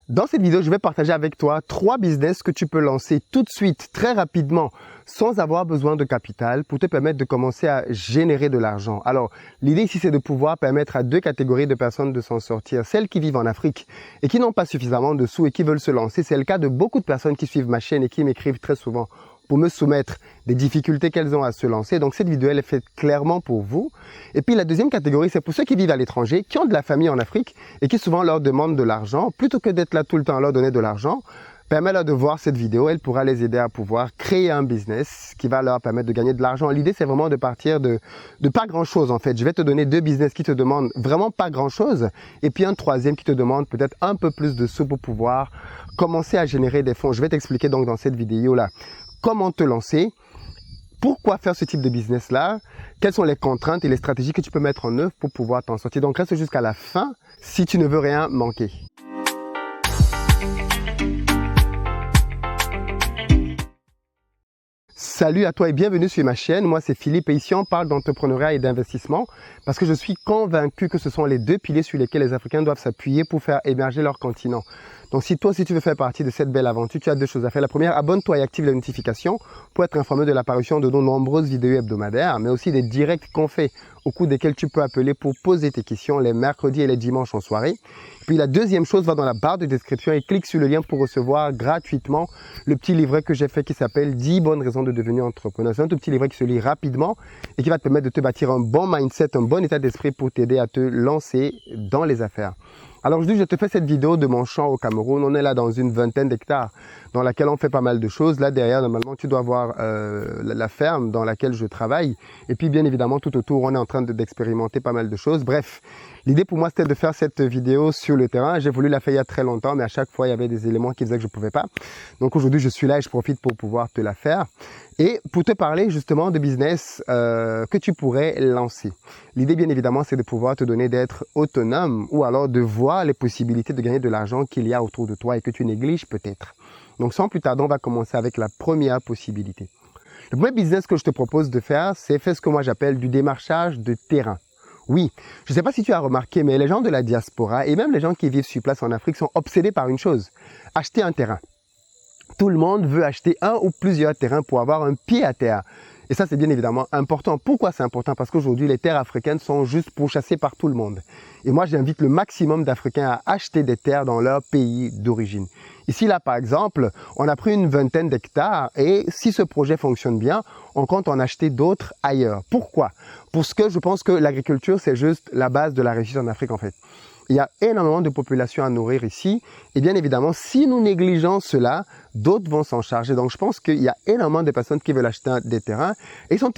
Dans cette vidéo, je vais partager avec toi 3 business que tu peux lancer tout de suite, très rapidement, sans avoir besoin de capital pour te permettre de commencer à générer de l'argent. Alors, l'idée ici, c'est de pouvoir permettre à 2 catégories de personnes de s'en sortir. Celles qui vivent en Afrique et qui n'ont pas suffisamment de sous et qui veulent se lancer. C'est le cas de beaucoup de personnes qui suivent ma chaîne et qui m'écrivent très souvent pour me soumettre des difficultés qu'elles ont à se lancer. Donc cette vidéo, elle est faite clairement pour vous. Et puis la deuxième catégorie, c'est pour ceux qui vivent à l'étranger, qui ont de la famille en Afrique et qui souvent leur demandent de l'argent. Plutôt que d'être là tout le temps à leur donner de l'argent, permets-leur de voir cette vidéo. Elle pourra les aider à pouvoir créer un business qui va leur permettre de gagner de l'argent. L'idée, c'est vraiment de partir de pas grand-chose en fait. Je vais te donner 2 business qui te demandent vraiment pas grand-chose et puis un troisième qui te demande peut-être un peu plus de sous pour pouvoir commencer à générer des fonds. Je vais t'expliquer donc dans cette vidéo-là comment te lancer, pourquoi faire ce type de business-là, quelles sont les contraintes et les stratégies que tu peux mettre en œuvre pour pouvoir t'en sortir. Donc reste jusqu'à la fin si tu ne veux rien manquer. Salut à toi et bienvenue sur ma chaîne. Moi, c'est Philippe et ici, on parle d'entrepreneuriat et d'investissement parce que je suis convaincu que ce sont les 2 piliers sur lesquels les Africains doivent s'appuyer pour faire émerger leur continent. Donc, si toi aussi tu veux faire partie de cette belle aventure, tu as 2 choses à faire. La première, abonne-toi et active les notifications pour être informé de l'apparition de nos nombreuses vidéos hebdomadaires, mais aussi des directs qu'on fait au cours desquels tu peux appeler pour poser tes questions les mercredis et les dimanches en soirée. Puis la deuxième chose, va dans la barre de description et clique sur le lien pour recevoir gratuitement le petit livret que j'ai fait qui s'appelle 10 bonnes raisons de devenir entrepreneur. C'est un tout petit livret qui se lit rapidement et qui va te permettre de te bâtir un bon mindset, un bon état d'esprit pour t'aider à te lancer dans les affaires. Alors aujourd'hui, je te fais cette vidéo de mon champ au Cameroun. On est là dans une vingtaine d'hectares dans laquelle on fait pas mal de choses. Là derrière, normalement, tu dois voir la ferme dans laquelle je travaille. Et puis bien évidemment, tout autour, on est en train d'expérimenter pas mal de choses. Bref, l'idée pour moi, c'était de faire cette vidéo sur le terrain. J'ai voulu la faire il y a très longtemps, mais à chaque fois, il y avait des éléments qui disaient que je ne pouvais pas. Donc aujourd'hui, je suis là et je profite pour pouvoir te la faire. Et pour te parler justement de business que tu pourrais lancer. L'idée, bien évidemment, c'est de pouvoir te donner d'être autonome ou alors de voir les possibilités de gagner de l'argent qu'il y a autour de toi et que tu négliges peut-être. Donc, sans plus tarder, on va commencer avec la première possibilité. Le premier business que je te propose de faire, c'est faire ce que moi j'appelle du démarchage de terrain. Oui, je ne sais pas si tu as remarqué, mais les gens de la diaspora et même les gens qui vivent sur place en Afrique sont obsédés par une chose, acheter un terrain. Tout le monde veut acheter un ou plusieurs terrains pour avoir un pied à terre. Et ça, c'est bien évidemment important. Pourquoi c'est important? Parce qu'aujourd'hui, les terres africaines sont juste pourchassées par tout le monde. Et moi, j'invite le maximum d'Africains à acheter des terres dans leur pays d'origine. Ici, là, par exemple, on a pris une vingtaine d'hectares et si ce projet fonctionne bien, on compte en acheter d'autres ailleurs. Pourquoi? Parce que je pense que l'agriculture, c'est juste la base de la réussite en Afrique, en fait. Il y a énormément de population à nourrir ici. Et bien évidemment, si nous négligeons cela, d'autres vont s'en charger. Donc, je pense qu'il y a énormément de personnes qui veulent acheter des terrains et ils sont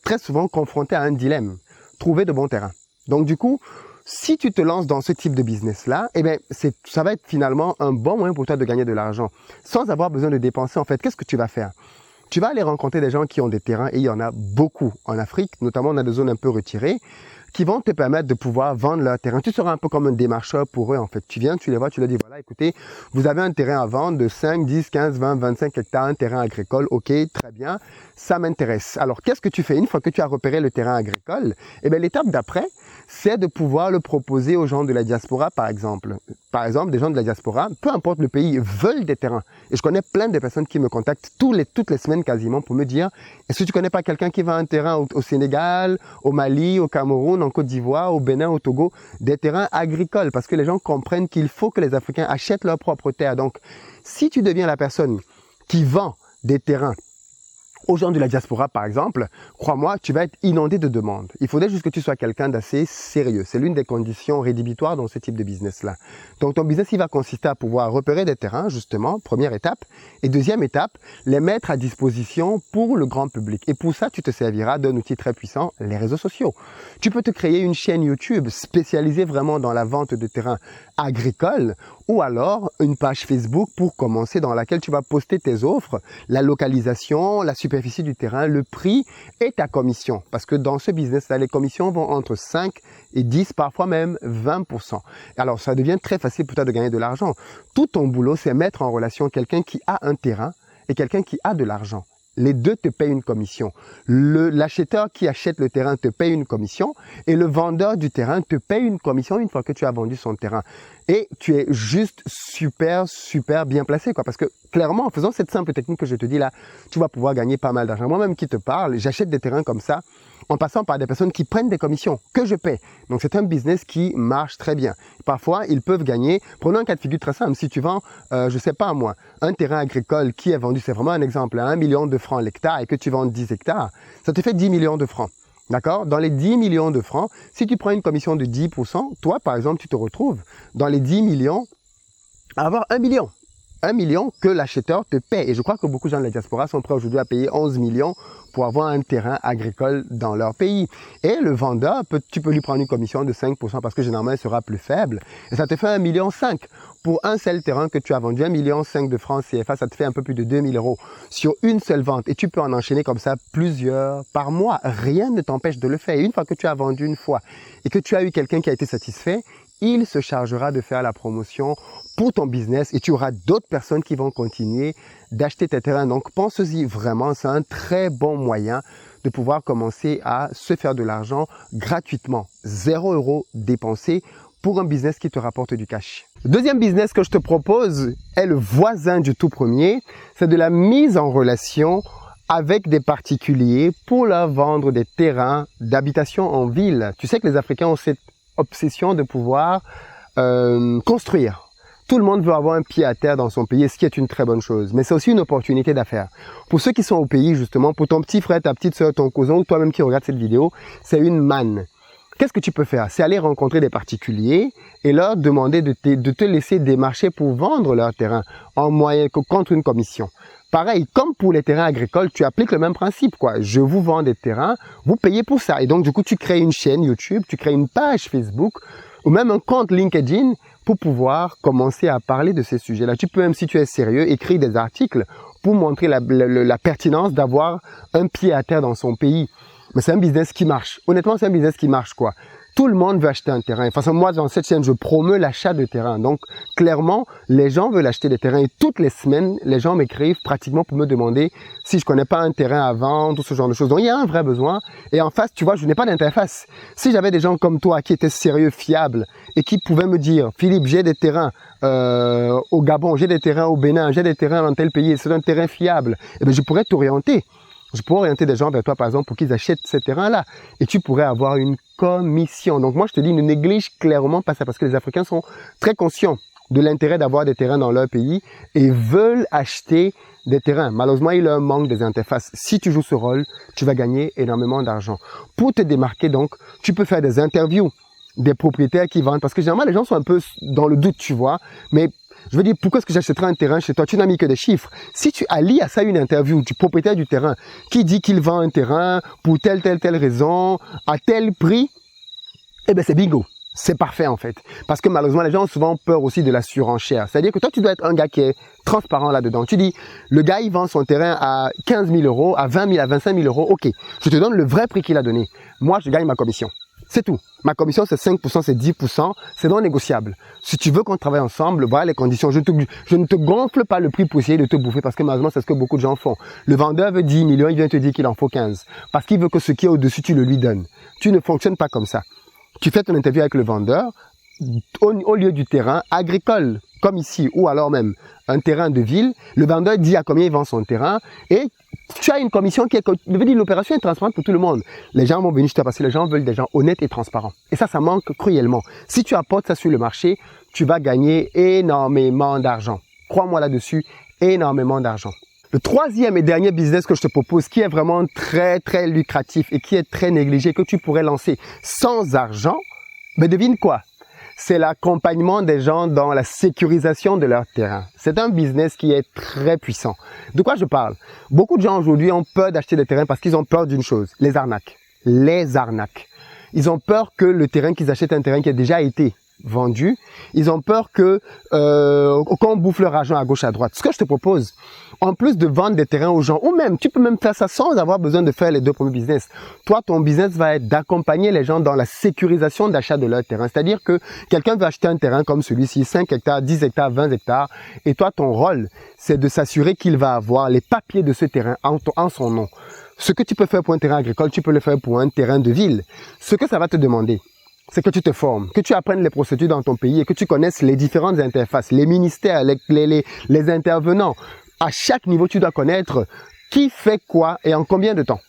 très souvent confrontés à un dilemme. Trouver de bons terrains. Donc, du coup, si tu te lances dans ce type de business-là, eh bien, ça va être finalement un bon moyen pour toi de gagner de l'argent sans avoir besoin de dépenser. En fait, qu'est-ce que tu vas faire? Tu vas aller rencontrer des gens qui ont des terrains et il y en a beaucoup en Afrique, notamment dans des zones un peu retirées, qui vont te permettre de pouvoir vendre leur terrain. Tu seras un peu comme un démarcheur pour eux, en fait. Tu viens, tu les vois, tu leur dis, voilà, écoutez, vous avez un terrain à vendre de 5, 10, 15, 20, 25 hectares, un terrain agricole. OK, très bien, ça m'intéresse. Alors, qu'est-ce que tu fais une fois que tu as repéré le terrain agricole? Eh bien, l'étape d'après, c'est de pouvoir le proposer aux gens de la diaspora, par exemple. Par exemple, des gens de la diaspora, peu importe le pays, veulent des terrains. Et je connais plein de personnes qui me contactent toutes les semaines quasiment pour me dire, est-ce que tu connais pas quelqu'un qui vend un terrain au Sénégal, au Mali, au Cameroun, en Côte d'Ivoire, au Bénin, au Togo, des terrains agricoles, parce que les gens comprennent qu'il faut que les Africains achètent leur propre terre. Donc, si tu deviens la personne qui vend des terrains aux gens de la diaspora, par exemple, crois-moi, tu vas être inondé de demandes. Il faudrait juste que tu sois quelqu'un d'assez sérieux. C'est l'une des conditions rédhibitoires dans ce type de business-là. Donc, ton business, il va consister à pouvoir repérer des terrains, justement, première étape. Et deuxième étape, les mettre à disposition pour le grand public. Et pour ça, tu te serviras d'un outil très puissant, les réseaux sociaux. Tu peux te créer une chaîne YouTube spécialisée vraiment dans la vente de terrains agricoles ou alors une page Facebook pour commencer dans laquelle tu vas poster tes offres, la localisation, la superficie du terrain, le prix et ta commission. Parce que dans ce business-là, les commissions vont entre 5 et 10, parfois même 20%. Alors, ça devient très facile pour toi de gagner de l'argent. Tout ton boulot, c'est mettre en relation quelqu'un qui a un terrain et quelqu'un qui a de l'argent. Les deux te payent une commission. L'acheteur qui achète le terrain te paye une commission et le vendeur du terrain te paye une commission une fois que tu as vendu son terrain. et tu es juste super bien placé, quoi. Parce que clairement, en faisant cette simple technique que je te dis là, tu vas pouvoir gagner pas mal d'argent. Moi-même qui te parle, j'achète des terrains comme ça en passant par des personnes qui prennent des commissions que je paie. Donc c'est un business qui marche très bien. Parfois, ils peuvent gagner. Prenons un cas de figure très simple. Si tu vends, je sais pas moi, un terrain agricole qui est vendu, c'est vraiment un exemple, à 1 million de francs l'hectare et que tu vends 10 hectares, ça te fait 10 millions de francs. D'accord? Dans les 10 millions de francs, si tu prends une commission de 10%, toi, par exemple, tu te retrouves dans les 10 millions à avoir 1 million. 1 million que l'acheteur te paie. Et je crois que beaucoup de gens de la diaspora sont prêts aujourd'hui à payer 11 millions pour avoir un terrain agricole dans leur pays. Et le vendeur, tu peux lui prendre une commission de 5% parce que généralement, elle sera plus faible. Et ça te fait 1,5 million. Pour un seul terrain que tu as vendu, 1,5 million de francs CFA, ça te fait un peu plus de 2 000 euros sur une seule vente. Et tu peux en enchaîner comme ça plusieurs par mois. Rien ne t'empêche de le faire. Et une fois que tu as vendu une fois et que tu as eu quelqu'un qui a été satisfait, il se chargera de faire la promotion pour ton business et tu auras d'autres personnes qui vont continuer d'acheter tes terrains. Donc, pense-y vraiment, c'est un très bon moyen de pouvoir commencer à se faire de l'argent gratuitement. 0 € dépensé pour un business qui te rapporte du cash. Le deuxième business que je te propose est le voisin du tout premier. C'est de la mise en relation avec des particuliers pour leur vendre des terrains d'habitation en ville. Tu sais que les Africains ont cette obsession de pouvoir construire. Tout le monde veut avoir un pied à terre dans son pays, ce qui est une très bonne chose. Mais c'est aussi une opportunité d'affaires. Pour ceux qui sont au pays, justement, pour ton petit frère, ta petite soeur, ton cousin, ou toi-même qui regarde cette vidéo, c'est une manne. Qu'est-ce que tu peux faire? C'est aller rencontrer des particuliers et leur demander de te laisser démarcher pour vendre leur terrain en moyenne contre une commission. Pareil, comme pour les terrains agricoles, tu appliques le même principe, quoi. Je vous vends des terrains, vous payez pour ça. Et donc, du coup, tu crées une chaîne YouTube, tu crées une page Facebook ou même un compte LinkedIn pour pouvoir commencer à parler de ces sujets-là. Tu peux même, si tu es sérieux, écrire des articles pour montrer la pertinence d'avoir un pied à terre dans son pays. Mais c'est un business qui marche. Honnêtement, c'est un business qui marche, quoi. Tout le monde veut acheter un terrain. Enfin, moi, dans cette chaîne, je promeus l'achat de terrain. Donc, clairement, les gens veulent acheter des terrains. Et toutes les semaines, les gens m'écrivent pratiquement pour me demander si je connais pas un terrain à vendre, tout ce genre de choses. Donc, il y a un vrai besoin. Et en face, tu vois, je n'ai pas d'interface. Si j'avais des gens comme toi qui étaient sérieux, fiables et qui pouvaient me dire, Philippe, j'ai des terrains au Gabon, j'ai des terrains au Bénin, j'ai des terrains dans tel pays, c'est un terrain fiable, eh bien, je pourrais t'orienter. Je pourrais orienter des gens vers toi, par exemple, pour qu'ils achètent ces terrains-là. Et tu pourrais avoir une commission. Donc, moi, je te dis, ne néglige clairement pas ça parce que les Africains sont très conscients de l'intérêt d'avoir des terrains dans leur pays et veulent acheter des terrains. Malheureusement, il leur manque des interfaces. Si tu joues ce rôle, tu vas gagner énormément d'argent. Pour te démarquer, donc, tu peux faire des interviews des propriétaires qui vendent. Parce que généralement, les gens sont un peu dans le doute, tu vois. Mais je veux dire, pourquoi est-ce que j'achèterais un terrain chez toi? Tu n'as mis que des chiffres. Si tu allies à ça une interview du propriétaire du terrain qui dit qu'il vend un terrain pour telle raison, à tel prix, eh bien c'est bingo. C'est parfait en fait. Parce que malheureusement, les gens ont souvent peur aussi de la surenchère. C'est-à-dire que toi, tu dois être un gars qui est transparent là-dedans. Tu dis, le gars, il vend son terrain à 15 000 euros, à 20 000, à 25 000 euros. Ok, je te donne le vrai prix qu'il a donné. Moi, je gagne ma commission. C'est tout. Ma commission, c'est 5%, c'est 10%, c'est non négociable. Si tu veux qu'on travaille ensemble, voilà les conditions. Je ne te gonfle pas le prix pour essayer de te bouffer parce que malheureusement, c'est ce que beaucoup de gens font. Le vendeur veut 10 millions, il vient te dire qu'il en faut 15. Parce qu'il veut que ce qui est au-dessus, tu le lui donnes. Tu ne fonctionnes pas comme ça. Tu fais ton interview avec le vendeur au lieu du terrain agricole, comme ici, ou alors même un terrain de ville. Le vendeur dit à combien il vend son terrain et tu as une commission qui est... Je veux dire, l'opération est transparente pour tout le monde. Les gens vont venir chez toi parce que les gens veulent des gens honnêtes et transparents. Et ça manque cruellement. Si tu apportes ça sur le marché, tu vas gagner énormément d'argent. Crois-moi là-dessus, énormément d'argent. Le troisième et dernier business que je te propose, qui est vraiment très lucratif et qui est très négligé, que tu pourrais lancer sans argent, mais devine quoi? C'est l'accompagnement des gens dans la sécurisation de leur terrain. C'est un business qui est très puissant. De quoi je parle? Beaucoup de gens aujourd'hui ont peur d'acheter des terrains parce qu'ils ont peur d'une chose, les arnaques. Les arnaques. Ils ont peur que le terrain qu'ils achètent, un terrain qui a déjà été vendu, ils ont peur qu'on bouffe leur argent à gauche, à droite. Ce que je te propose, en plus de vendre des terrains aux gens, ou même, tu peux même faire ça sans avoir besoin de faire les deux premiers business. Toi, ton business va être d'accompagner les gens dans la sécurisation d'achat de leur terrain. C'est-à-dire que quelqu'un veut acheter un terrain comme celui-ci, 5 hectares, 10 hectares, 20 hectares, et toi, ton rôle, c'est de s'assurer qu'il va avoir les papiers de ce terrain en son nom. Ce que tu peux faire pour un terrain agricole, tu peux le faire pour un terrain de ville. Ce que ça va te demander, c'est que tu te formes, que tu apprennes les procédures dans ton pays et que tu connaisses les différentes interfaces, les ministères, les intervenants. À chaque niveau, tu dois connaître qui fait quoi et en combien de temps.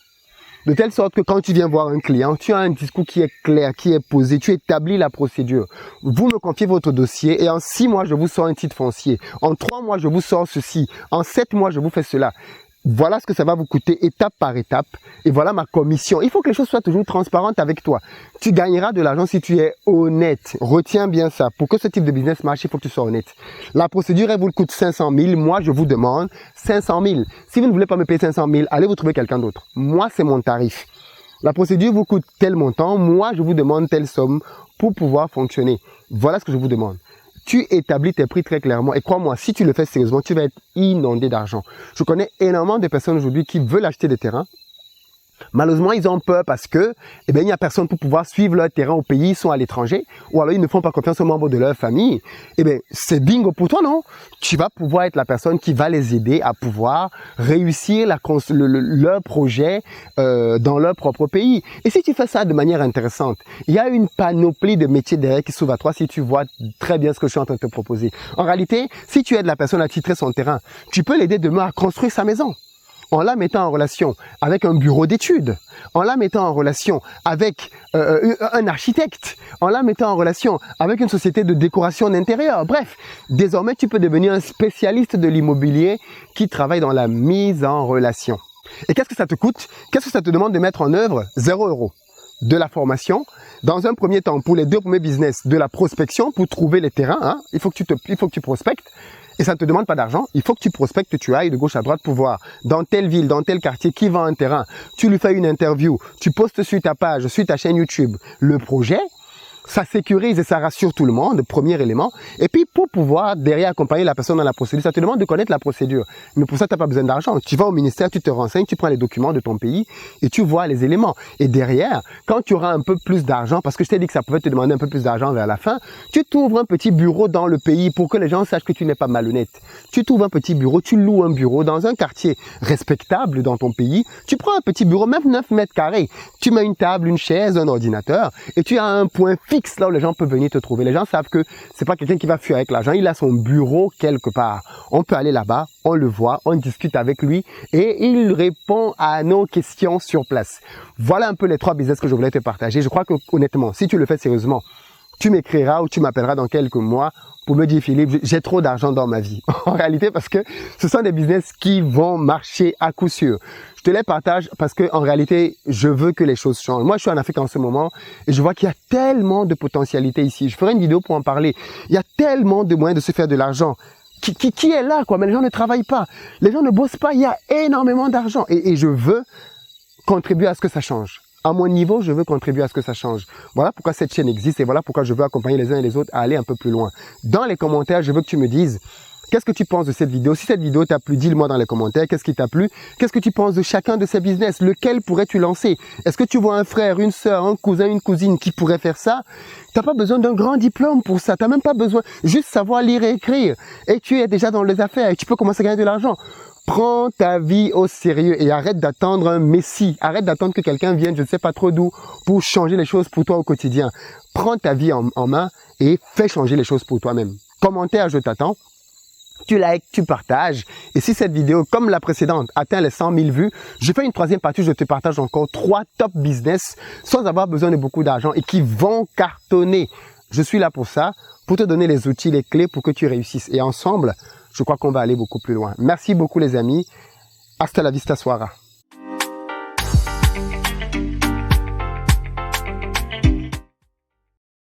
De telle sorte que quand tu viens voir un client, tu as un discours qui est clair, qui est posé, tu établis la procédure. Vous me confiez votre dossier et en 6 mois, je vous sors un titre foncier. En 3 mois, je vous sors ceci. En 7 mois, je vous fais cela. Voilà ce que ça va vous coûter étape par étape. Et voilà ma commission. Il faut que les choses soient toujours transparentes avec toi. Tu gagneras de l'argent si tu es honnête. Retiens bien ça. Pour que ce type de business marche, il faut que tu sois honnête. La procédure, elle vous coûte 500 000. Moi, je vous demande 500 000. Si vous ne voulez pas me payer 500 000, allez vous trouver quelqu'un d'autre. Moi, c'est mon tarif. La procédure vous coûte tel montant. Moi, je vous demande telle somme pour pouvoir fonctionner. Voilà ce que je vous demande. Tu établis tes prix très clairement et crois-moi, si tu le fais sérieusement, tu vas être inondé d'argent. Je connais énormément de personnes aujourd'hui qui veulent acheter des terrains. Malheureusement, ils ont peur parce que, il n'y a personne pour pouvoir suivre leur terrain au pays, ils sont à l'étranger, ou alors ils ne font pas confiance aux membres de leur famille. C'est bingo pour toi, non? Tu vas pouvoir être la personne qui va les aider à pouvoir réussir leur projet dans leur propre pays. Et si tu fais ça de manière intéressante, il y a une panoplie de métiers derrière qui s'ouvre à toi si tu vois très bien ce que je suis en train de te proposer. En réalité, si tu aides la personne à titrer son terrain, tu peux l'aider demain à construire sa maison. En la mettant en relation avec un bureau d'études, en la mettant en relation avec un architecte, en la mettant en relation avec une société de décoration d'intérieur. Bref, désormais, tu peux devenir un spécialiste de l'immobilier qui travaille dans la mise en relation. Et qu'est-ce que ça te coûte? Qu'est-ce que ça te demande de mettre en œuvre? 0 €. De la formation, dans un premier temps, pour les 2 premiers business, de la prospection pour trouver les terrains. Hein, il faut que tu prospectes. Et ça ne te demande pas d'argent, il faut que tu prospectes, que tu ailles de gauche à droite pour voir dans telle ville, dans tel quartier, qui vend un terrain. Tu lui fais une interview, tu postes sur ta page, sur ta chaîne YouTube le projet. Ça sécurise et ça rassure tout le monde, premier élément. Et puis, pour pouvoir derrière accompagner la personne dans la procédure, ça te demande de connaître la procédure. Mais pour ça, tu n'as pas besoin d'argent. Tu vas au ministère, tu te renseignes, tu prends les documents de ton pays et tu vois les éléments. Et derrière, quand tu auras un peu plus d'argent, parce que je t'ai dit que ça pouvait te demander un peu plus d'argent vers la fin, tu t'ouvres un petit bureau dans le pays pour que les gens sachent que tu n'es pas malhonnête. Tu t'ouvres un petit bureau, tu loues un bureau dans un quartier respectable dans ton pays. Tu prends un petit bureau, même 9 mètres carrés. Tu mets une table, une chaise, un ordinateur et tu as un point fixe là où les gens peuvent venir te trouver. Les gens savent que c'est pas quelqu'un qui va fuir avec l'argent, il a son bureau quelque part. On peut aller là-bas, on le voit, on discute avec lui et il répond à nos questions sur place. Voilà un peu les 3 business que je voulais te partager. Je crois que honnêtement, si tu le fais sérieusement, tu m'écriras ou tu m'appelleras dans quelques mois pour me dire, Philippe, j'ai trop d'argent dans ma vie. En réalité, parce que ce sont des business qui vont marcher à coup sûr. Je te les partage parce que en réalité, je veux que les choses changent. Moi, je suis en Afrique en ce moment et je vois qu'il y a tellement de potentialités ici. Je ferai une vidéo pour en parler. Il y a tellement de moyens de se faire de l'argent. Qui est là, quoi? Mais les gens ne travaillent pas. Les gens ne bossent pas. Il y a énormément d'argent et je veux contribuer à ce que ça change. À mon niveau, je veux contribuer à ce que ça change. Voilà pourquoi cette chaîne existe et voilà pourquoi je veux accompagner les uns et les autres à aller un peu plus loin. Dans les commentaires, je veux que tu me dises qu'est-ce que tu penses de cette vidéo. Si cette vidéo t'a plu, dis-le moi dans les commentaires. Qu'est-ce qui t'a plu? Qu'est-ce que tu penses de chacun de ces business? Lequel pourrais-tu lancer? Est-ce que tu vois un frère, une sœur, un cousin, une cousine qui pourrait faire ça? T'as pas besoin d'un grand diplôme pour ça. T'as même pas besoin juste savoir lire et écrire. Et tu es déjà dans les affaires et tu peux commencer à gagner de l'argent. Prends ta vie au sérieux et arrête d'attendre un messie. Arrête d'attendre que quelqu'un vienne, je ne sais pas trop d'où, pour changer les choses pour toi au quotidien. Prends ta vie en main et fais changer les choses pour toi-même. Commentaire, je t'attends. Tu likes, tu partages. Et si cette vidéo, comme la précédente, atteint les 100 000 vues, je fais une 3e partie où je te partage encore 3 top business sans avoir besoin de beaucoup d'argent et qui vont cartonner. Je suis là pour ça, pour te donner les outils, les clés pour que tu réussisses. Et ensemble, je crois qu'on va aller beaucoup plus loin. Merci beaucoup les amis. Hasta la vista, Suara.